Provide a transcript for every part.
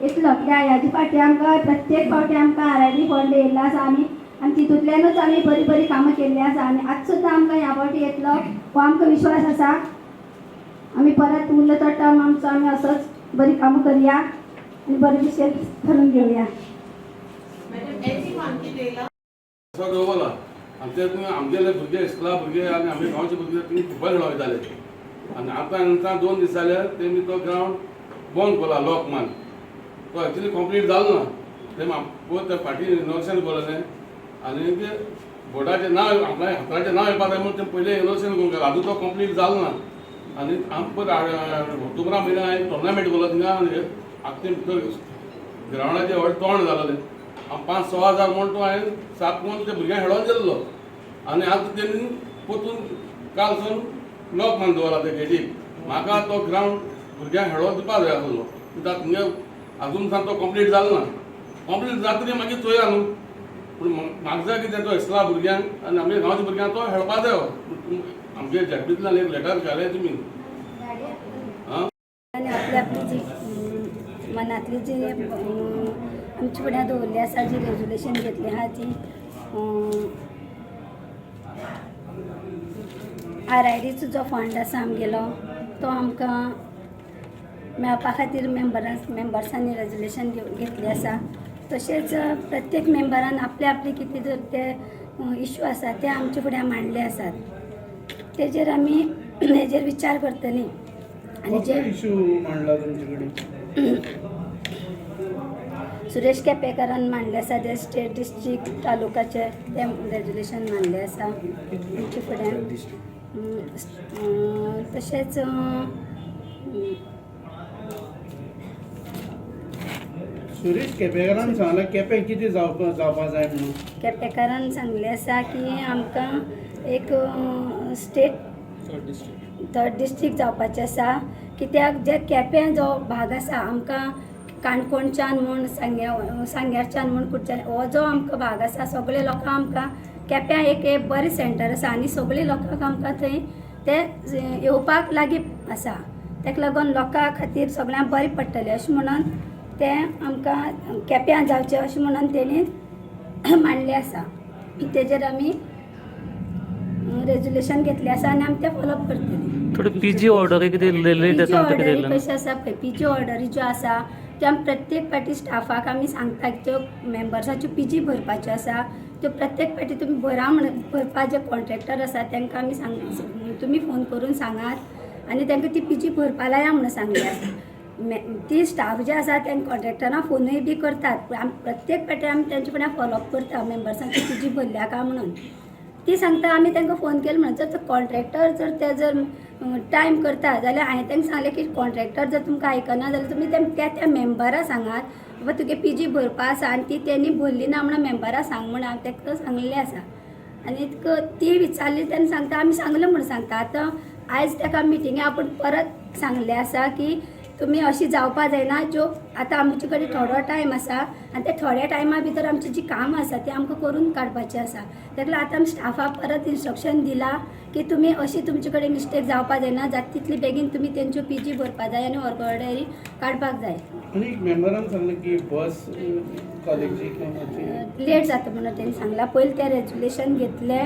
येतलो कित्याक ह्याची फाटी आमकां प्रत्येक फावटी आमकां RRD फंड येयल्लो आसा आनी तितूंतल्यानूच आमी बरी बरी कामां केल्लीं आसा आनी आज सुद्दां आमकां ह्या फावटी येतलो हो आमकां विश्वास आसा. आमी परत उरलो तो टर्म आमचो आमी असोच बरी कामां करया आनी बरे भशेन करून घेवया. आमचे भुरगे इस्कुला भुरगे आनी आमचे गांवचे भुरगे तुमी फुटबॉल खेळूंक वयताले आनी आतां 2 दीस जाले तेमी तो ग्रावंड बंद केला लॉक मारून. तो एक्चुअली कंप्लीट जालो ना. ते फाटी इनोग्रेशन केलें आनी ते बोर्डाचें नांव आपल्या हातराचें नांव येवपा जाय म्हणून ते पयलें इनोग्रेशन करून गेला. आजून तो कंप्लीट जालो ना आनी ऑक्टोबरा म्हयन्यान हांवें टोर्नामेंट केलो थिंगा आनी आख्खें भितर ग्रावंडाचें व्हड तोंड जालोलें. 5-6 हजार म्हूण तो हांवें सापकोन ते भुरग्यांक खेळोन दिल्लो आनी आतां तेणी पोतून काल सून लॉक मारून दवरला ते गेटीक. म्हाका तो ग्रावंड भुरग्यांक खेळोन दिवपा जाय आसलो कित्याक थिंगा आजून सावन तो कंप्लीट जालो ना. कंप्लीट जातकीर मागीर चोया न्हू पूण म्हाका जाय कितें तो इस्कुला भुरग्यांक आनी आमच्या गांवच्या भुरग्यांक तो खेळपा जायो. आमगे झेडपींतल्यान एक लेटर घाले तुमी आनी आपली आपली जी मनांतली जी आमचे फुड्यान दवरली आसा जी रेजोल्युशन घेतली आहा ती RIDचो जो फंड आसा आमगेलो तो आमकां मेळपा खातीर मेंबर्सांनी रेजोल्युशन घेतली आसा. तशेंच प्रत्येक मेंबरान आपले आपले कितें जर ते इश्यू आसा ते आमचे फुड्यान मांडले आसात. तेजेर आमी हेजेर विचार करतलीं आनी जे इश्यू मांडला तुमचे कडेन सुरेश केपेकारान मांडले आसा ते स्टेट डिस्ट्रिक्ट तालुकाचे ते रेजोल्युशन मांडले आसा आमचे फुड्यान. तशेंच सुरेश केपेकारान सांगलां केपें कितें जावपा जाय म्हणून. केपेकारान सांगले आसा की आमकां एक स्टेट 3rd डिस्ट्रिक्ट जावपाचें आसा कित्याक जे केपें जो भाग आसा आमकां काणकोणच्यान म्हूण सांग्यारच्यान म्हूण कुडच्यान हो जो आमकां भाग आसा सगळे लोकांक आमकां केप्यां एक बरें सेंटर आसा आनी सगळे लोकांक आमकां थंय ते येवपाक लागीं आसा. ताका लागून लोकां खातीर सगळ्यांक बरें पडटलें अशें म्हणून ते आमकां केप्यां जावचें अशें म्हणून तेणी मांडलें आसा. तेजेर आमी रेजोल्युशन घेतलें आसा आनी आमी तें फॉलोअप करतलीं. थोडी PG ऑर्डर PG ऑर्डरी कशें आसा पळय PG ऑर्डरी ज्यो आसा त्यो आमी प्रत्येक फावटी स्टाफाक आमी सांगता की त्यो मेंबर्साच्यो PG भरपाच्यो आसा त्यो प्रत्येक फावटी तुमी भरा म्हणून भरपा जे कॉन्ट्रॅक्टर आसा तांकां आमी तुमी फोन करून सांगात आनी तांकां ती PG भरपा लाया म्हणून सांगले आसा. ती स्टाफ जे आसा तांकां कॉन्ट्रॅक्टरांक फोनूय बी करतात प्रत्येक फावटी आमी तेंचे फुड्यान फॉलोअप करता मेंबर्सांची PG भरल्या काय म्हणून. ती सांगता आमी तांकां फोन केलो म्हणून जर कॉन्ट्रॅक्टर जर ते जर टायम करता जाल्यार हांवें तांकां सांगलें की कॉन्ट्रॅक्टर जर तुमकां आयकना जाल्यार तुमी त्या मेंबराक सांगात बाबा तुगे PG भरपा आसा आनी ती तेणी भरली ना म्हणून मेंबराक सांग म्हणून हांवें ताका सांगलें आसा. आनी ती विचारली तेन्ना सांगता आमी सांगलें म्हणून सांगता. आतां आयज ताका मिटिंगे आपूण परत सांगलें आसा की तुमी अशी जावपा जायना ज्यो आतां आमचे कडेन थोडो टायम आसा आनी ते थोड्या टायमा भितर आमची जी कामां आसा ती आमकां करून काडपाची आसा. ताका लागून आतां आमी स्टाफाक परत इन्स्ट्रक्शन दिलां की तुमी अशी तुमचे कडेन मिस्टेक जावपा जायना जाता तितली बेगीन तुमी तेंच्यो PG भरपा जाय आनी ऑर्डरी काडपाक जाय. आनी मेंबरान सांगलें की बस कॉलेजी लेट जाता म्हणून तेणी सांगलां. पयलीं तें रेजोल्युशन घेतलें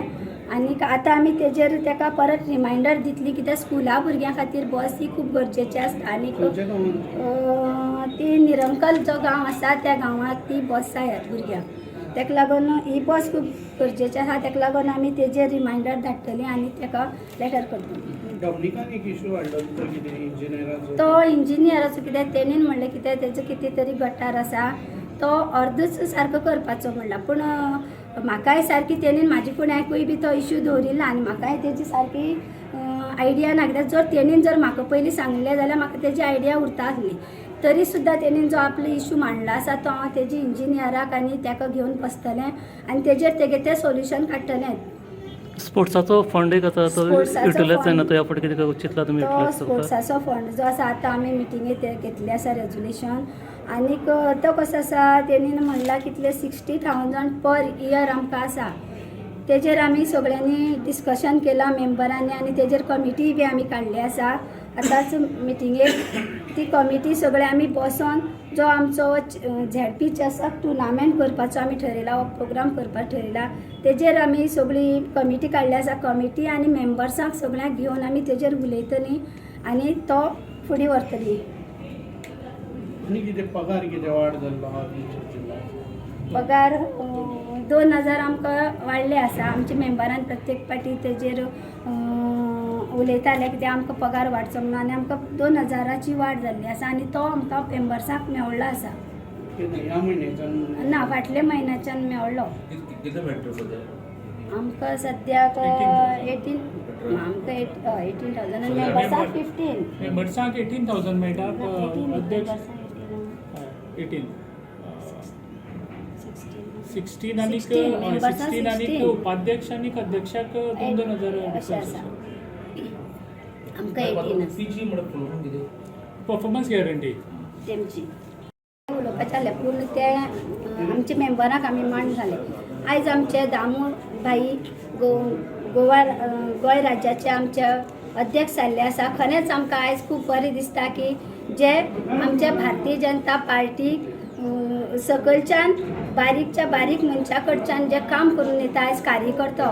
आनी आतां आमी तेजेर ताका परत रिमांयडर दितली कित्याक स्कुला भुरग्यां खातीर बस ही खूब गरजेची आसता. आनीक ती निरंकल जो गांव आसा त्या गांवांत ती बस जाय भुरग्यांक. ताका लागून ही बस खूब गरजेची आसा. ताका लागून आमी तेजेर रिमांयडर धाडटली आनी ताका लेटर करतली. पब्लिकान एक इश्यू हाडलो तो कितें इंजिनियराचो. तो इंजिनियराचो कित्याक तेणीन म्हणलें कित्याक तेजो कितें तरी गटार आसा तो अर्दूच सारको करपाचो म्हणला. पूण म्हाकाय सारकी तेणीन म्हाजे फुड्याकूय बी तो इश्यू दवरिल्लो आनी म्हाकाय तेजी सारकी आयडिया ना कित्याक जर तेणीन जर म्हाका पयलीं सांगलें जाल्यार म्हाका तेजी आयडिया उरता आसली. तरी सुद्दां तेणीन जो आपलो इश्यू मांडला आसा तो हांव तेजी इंजिनियराक आनी ताका घेवन बसतलें आनी तेजेर तेगे तें सोल्युशन काडटलें. स्पोर्ट्साचो फंड एक आसा तो युटिलायज जायना तो ह्या फावटी कितें चिंतला तुमी युटिलायज करपाक. स्पोर्ट्साचो फंड जो आसा आतां आमी मिटिंगेक घेतली आसा रेजोल्युशन आनीक तो कसो आसा तेणीन म्हणला कितले 60,000 पर इयर आमकां आसा. तेजेर आमी सगळ्यांनी डिस्कशन केलां मेंबरांनी आनी तेजेर कमिटी बी आमी काडली आसा. आतांच मिटिंगेक ती कमिटी सगळे आमी बसोन जो आमचो झेडपीच आसा टुर्नामेंट करपाचो आमी ठरयला हो प्रोग्राम करपाक ठरयला तेजेर आमी सगळी कमिटी काडली आसा कमिटी आनी मेंबर्सांक सगळ्यांक घेवन आमी तेजेर उलयतली आनी तो फुडें व्हरतली. आनी कितें पगार कितें वाड जाल्लो आहा तुमच्या जिल्ल्यांत? पगार 2000 आमकां वाडले आसा. आमच्या मेंबरान प्रत्येक पाटी तेजेर उलयताले कित्याक आमकां पगार वाडचो म्हणून आनी आमकां 2000ची वाड जाल्ली आसा आनी तो आमकां मेंबर्सांक मेवळ्ळो आसा. ह्या म्हयन्याच्यान ना फाटल्या म्हयन्याच्यान मेवळ्ळो. किती मेळटा सध्या? आमकां सद्याक 18 आमकां 18,000 आनी मेंबर्सांक 15. मेंबर्सांक 18,000 मेळटा. अध्यक्ष 18 16 आनी 16 आनी उपाध्यक्ष आनी अध्यक्षाक 2,000 अशें आसा. आमकां 18 आसा पीजी म्हणून पळोवून कितें परफॉर्मन्स गॅरंटी तेमची उलोवपाचें आसलें पूण ते आमच्या मेंबराक आमी मान घाले. आयज आमचे दामू भाई गोंय राज्याचे आमचे अध्यक्ष जाल्ले आसा. खरेंच आमकां आयज खूब बरें दिसता की जे आमच्या भारतीय जनता पार्टीक सकलच्यान बारीकच्या बारीक मनशा कडच्यान जे काम करून येता आयज कार्यकर्तो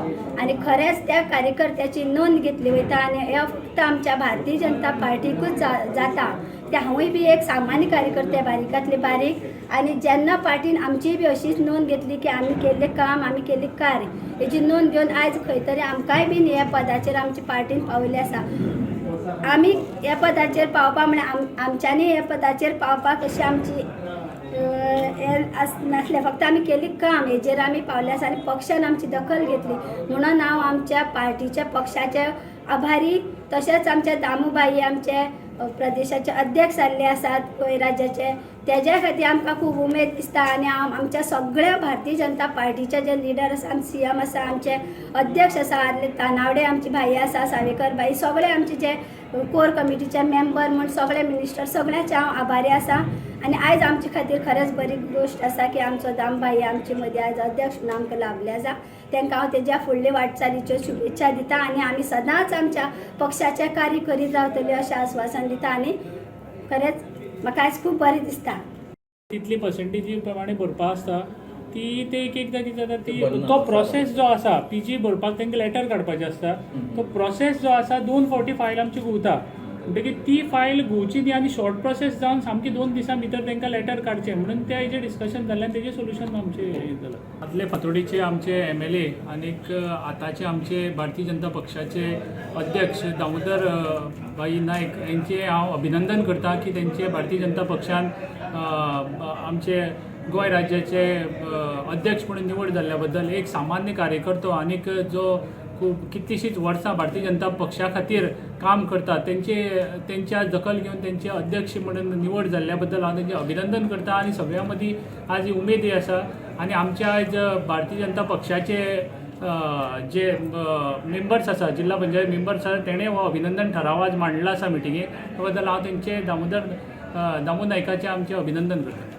आनी खरेंच त्या कार्यकर्त्याची नोंद घेतली वयता आनी हे फक्त आमच्या भारतीय जनता पार्टीकूच जाता. ते हांवूय बी एक सामान्य कार्यकर्ते बारीकांतले बारीक आनी जेन्ना पार्टीन आमची बी अशीच नोंद घेतली की आमी केल्लें काम आमी केल्लें कार्य हेची नोंद घेवन आयज खंय तरी आमकांय बीन ह्या पदाचेर आमची पार्टीन पावयले आसा. आमी ह्या पदाचेर पावपा म्हळ्यार आमच्यांनी ह्या पदाचेर पावपाक अशी आमची नासलें फक्त आमी केली काम हेजेर आमी पावले आसा आनी पक्षान आमची दखल घेतली म्हणून हांव आमच्या पार्टीच्या पक्षाचे आभारी. तशेंच आमचे दामूबाई आमचे प्रदेशाचे अध्यक्ष जाल्ले आसात गोंय राज्याचे तेज्या खातीर आमकां खूब उमेद दिसता आनी आमच्या सगळ्या भारतीय जनता पार्टीचे जे लिडर आसा CM आसा आमचे अध्यक्ष आसा तानावडे आमची भाई आसा सावेकर भाई सगळे आमचे जे कोर कमिटीचे मेंबर म्हण सगळे मिनिस्टर सगळ्यांचे हांव आभारी आसा. आनी आयज आमचे खातीर खरेंच बरी गोश्ट आसा की आमचो दामबाई आमचे मदीं आयज अध्यक्ष म्हणून आमकां लाभले आसा. तांकां हांव तेज्या फुडले वाटचालीच्यो शुभेच्छा दिता आनी आमी सदांच आमच्या पक्षाचें कार्य करीत रावतलीं अशें आश्वासन दिता आनी खरेंच म्हाका आयज खूब बरें दिसता. तितली पर्सेंटेजी प्रमाणे भरपा आसता ती ते एकदां कितें जाता ती तो प्रोसेस जो आसा PG भरपाक तांकां लेटर काडपाचें आसता. तो प्रोसेस जो आसा 2 फावटी फायल आमची घुंवता म्हणटकीर ती फायल घुंवची न्ही आनी शॉर्ट प्रोसेस जावन सामकी 2 दिसां भितर तांकां लेटर काडचें म्हणून ते हेजें डिस्कशन जाल्लें तेजें सोल्युशन आमचें हें जालां. आदले फातोडीचे आमचे MLA आनीक आतांचे आमचे भारतीय जनता पक्षाचे अध्यक्ष दामोदर भाई नायक यांचे हांव अभिनंदन करता की तेंचे भारतीय जनता पक्षान आमचे गोंय राज्याचे अध्यक्ष म्हणून निवड जाल्ल्या बद्दल एक सामान्य कार्यकर्तो आनीक जो खूब कितलीशींच वर्सां भारतीय जनता पक्षा खातीर काम करता तेंच्या दखल घेवन तेंचे अध्यक्ष म्हणून निवड जाल्ल्या बद्दल हांव तेंचें अभिनंदन करता आनी सगळ्यां मदीं आज ही उमेद आसा. आनी आमच्या आयज भारतीय जनता पक्षाचे जे मेंबर्स आसा जिल्हा पंचायत मेंबर्स आसा तेणें हो अभिनंदन ठराव आज मांडला आसा मिटिंगेक त्या बद्दल हांव तेंचे दामू नायकाचें आमचें अभिनंदन करता.